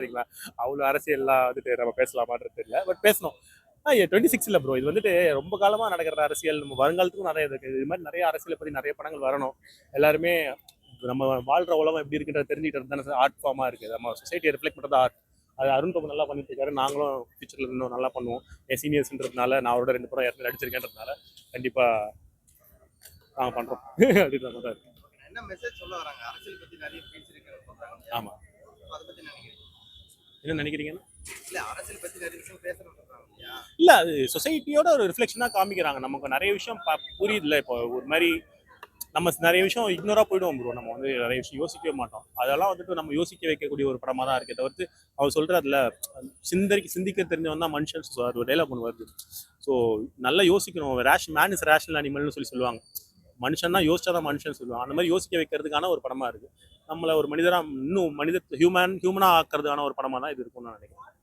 சரிங்களா? அவ்வளோ அரசியல்லாம் வந்துட்டு நம்ம பேசலாமான்றது தெரியல. பட் பேசணும். 26 இல்ல ப்ரோ. இது வந்துட்டு ரொம்ப காலமா நடக்கிற அரசியல். நம்ம வருங்காலத்துக்கும் நெறைய இருக்கு. இது மாரி நெறைய அரசியல பத்தி நெறைய படங்கள் வரணும். எல்லாருமே நம்ம வாழ்ற உலகம் எப்படி இருக்குன்றத தெரிஞ்சுக்கிட்டது தானே ஆர்ட் ஃபார்மா இருக்கு. நம்ம சொசைட்டிய ரிஃப்ளெக்ட் பண்றது ஆர்ட். அது அருண் பிரபு நல்லா பண்ணிட்டு இருக்காரு. நாங்களும் ஃபியூச்சர்ல இன்னும் நல்லா பண்ணுவோம். என் சீனியர்ஸ்ன்றதுனால நான் அவரோட 2 படம் ஏற்கனவே நடிச்சிருக்கேன்றதுனால கண்டிப்பா நாங்க பண்றோம். அப்படின்ற மாதிரி தான் இருக்கு. என்ன மெசேஜ் சொல்ல வராங்க? அரசியல் பத்தி நிறைய பேசியிருக்காங்க சொல்றாங்க. ஆமா. அதை பத்தி என்ன நினைக்கிறீங்க? என்ன நினைக்கிறீங்கன்னா? இல்ல அரசியல் பத்தி நிறைய விஷயம் பேசணும்னு சொல்றாங்க இல்லையா? இல்ல அது சொசைட்டியோட ஒரு ரிஃப்ளெக்ஷனா காமிக்கிறாங்க. நமக்கு நெறைய விஷயம் புரியுதுல்ல. இப்போ ஒரு மாரி நம்ம நெறைய விஷயம் இக்னோரா போயிடுவோம் ப்ரோ. நம்ம வந்து நெறைய விஷயம் யோசிக்கவே மாட்டோம். அதெல்லாம் வந்துட்டு நம்ம யோசிக்க வைக்கக்கூடிய ஒரு படமா தான் இருக்கே தவிர்த்து, அவர் சொல்றாருல, சிந்திக்க தெரிஞ்சவன் தான் மனுஷன் ஒரு டைலாக் ஒண்ணு வருது. ஸோ நல்லா யோசிக்கணும். மேன் இஸ் ரேஷனல் அனிமல்னு சொல்லுவாங்க. மனுஷன் தான் யோசிச்சாதான் மனுஷன் சொல்லுவாங்க. அந்த மாதிரி யோசிக்க வைக்கிறதுக்கான ஒரு படமா இருக்கு. நம்மள ஒரு மனிதரா இன்னும் ஹியூமனா ஆக்குறதுக்கான ஒரு படமா தான் இது இருக்கும்னு நான் நினைக்கிறேன்.